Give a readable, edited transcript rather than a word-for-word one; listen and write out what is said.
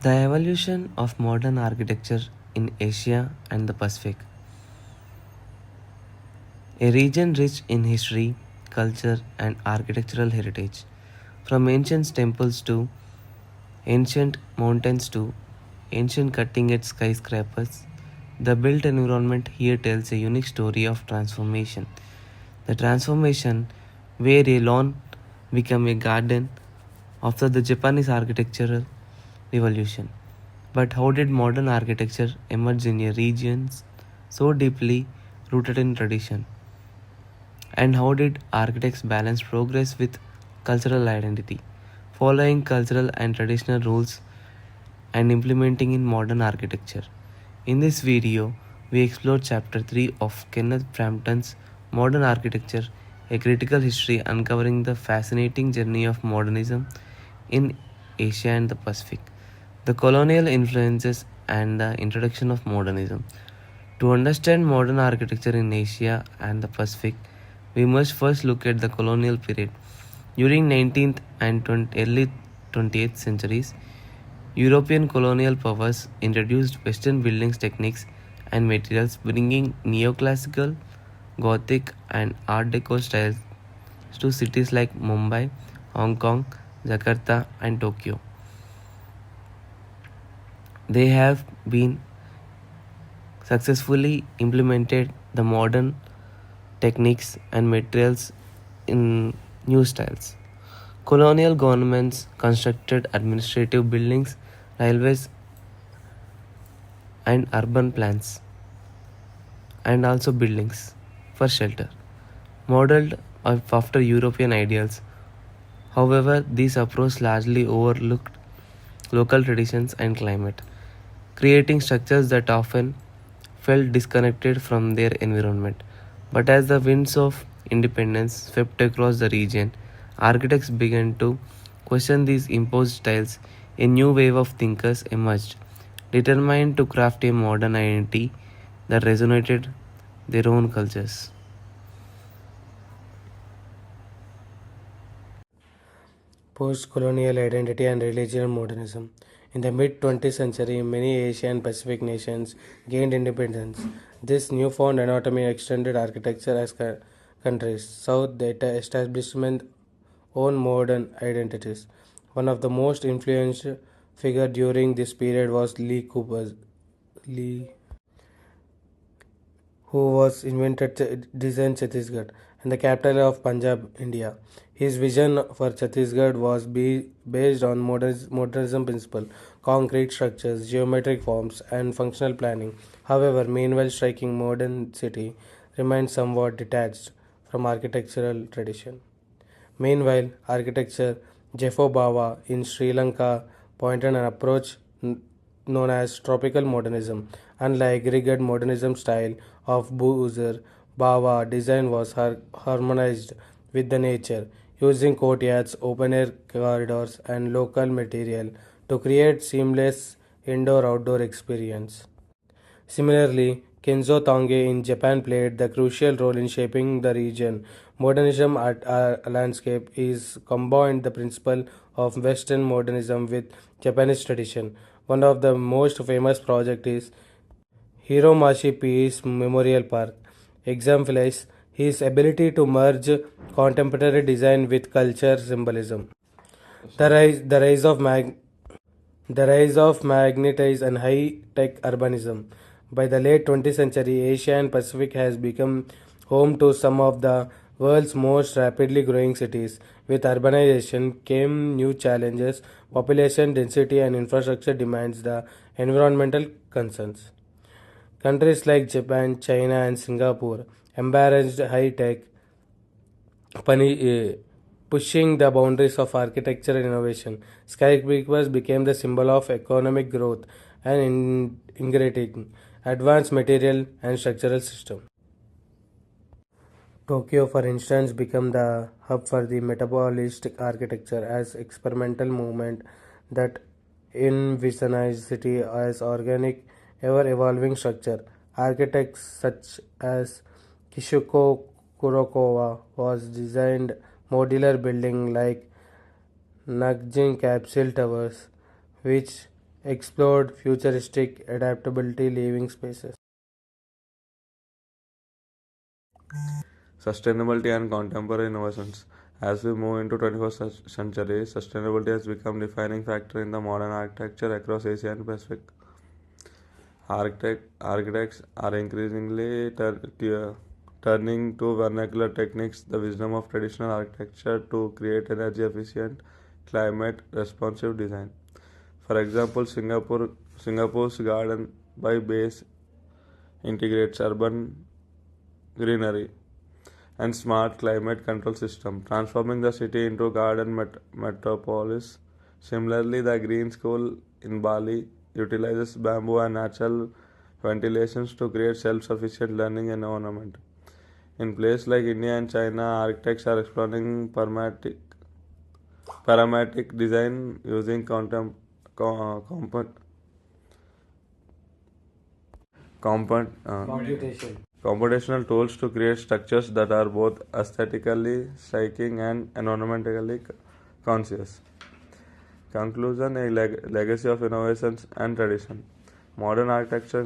The evolution of modern architecture in Asia and the Pacific, a region rich in history, culture, and architectural heritage. From ancient temples to ancient mountains to ancient cutting edge skyscrapers, the built environment here tells a unique story of transformation. The transformation where a lawn became a garden after the Japanese architectural revolution. But how did modern architecture emerge in a region so deeply rooted in tradition? And how did architects balance progress with cultural identity, following cultural and traditional rules and implementing in modern architecture? In this video, we explore chapter 3 of Kenneth Frampton's Modern Architecture, a critical history uncovering the fascinating journey of modernism in Asia and the Pacific, the colonial influences and the introduction of modernism. To understand modern architecture in Asia and the Pacific, we must first look at the colonial period. During 19th and early 20th centuries, European colonial powers introduced Western building techniques and materials, bringing neoclassical, Gothic, and Art Deco styles to cities like Mumbai, Hong Kong, Jakarta, and Tokyo. They have been successfully implemented the modern techniques and materials in new styles. Colonial governments constructed administrative buildings, railways, and urban plans, and also buildings for shelter, modeled after European ideals. However, this approach largely overlooked local traditions and climate, creating structures that often felt disconnected from their environment. But as the winds of independence swept across the region, architects began to question these imposed styles. A new wave of thinkers emerged, determined to craft a modern identity that resonated their own cultures. Post-colonial identity and religion modernism. In the mid-20th century, many Asian and Pacific nations gained independence. This newfound autonomy extended architecture as countries. South data establishment own modern identities. One of the most influential figure during this period was Lee Cooper. Lee who was invented designed Chhattisgarh and the capital of Punjab, India. His vision for Chhattisgarh was based on modernism principle, concrete structures, geometric forms, and functional planning. However, meanwhile, striking modern city remained somewhat detached from architectural tradition. Meanwhile, architecture Jeffo Bawa in Sri Lanka pointed an approach known as tropical modernism. Unlike rigid modernism style of Boozer, Bawa design was harmonized with the nature, using courtyards, open-air corridors, and local material to create seamless indoor-outdoor experience. Similarly, Kenzo Tange in Japan played the crucial role in shaping the region. Modernism art landscape is combined the principle of Western modernism with Japanese tradition. One of the most famous project is Hiromashi Peace Memorial Park exemplifies his ability to merge contemporary design with culture symbolism. The rise of magnetized and high-tech urbanism. By the late 20th century, Asia and Pacific has become home to some of the world's most rapidly growing cities. With urbanization came new challenges, population density and infrastructure demands, the environmental concerns. Countries like Japan, China, and Singapore embraced high-tech pushing the boundaries of architecture and innovation. Skyscrapers became the symbol of economic growth and integrating advanced material and structural system. Tokyo, for instance, became the hub for the metabolistic architecture as experimental movement that envisioned city as organic, ever-evolving structure. Architects such as Kishiko Kurokawa was designed modular building like Nanjing Capsule Towers, which explored futuristic adaptability living spaces. Sustainability and contemporary innovations. As we move into 21st century, sustainability has become defining factor in the modern architecture across Asia and Pacific. Architects are increasingly turning to vernacular techniques, the wisdom of traditional architecture to create energy efficient, climate responsive design. For example, Singapore's Garden by Base integrates urban greenery and smart climate control system, transforming the city into a garden metropolis. Similarly, the Green School in Bali utilizes bamboo and natural ventilations to create self-sufficient learning environment. In places like India and China, architects are exploring parametric design using compo- uh, Computation. computational tools to create structures that are both aesthetically striking and environmentally conscious. Conclusion: a legacy of innovations and tradition. Modern architecture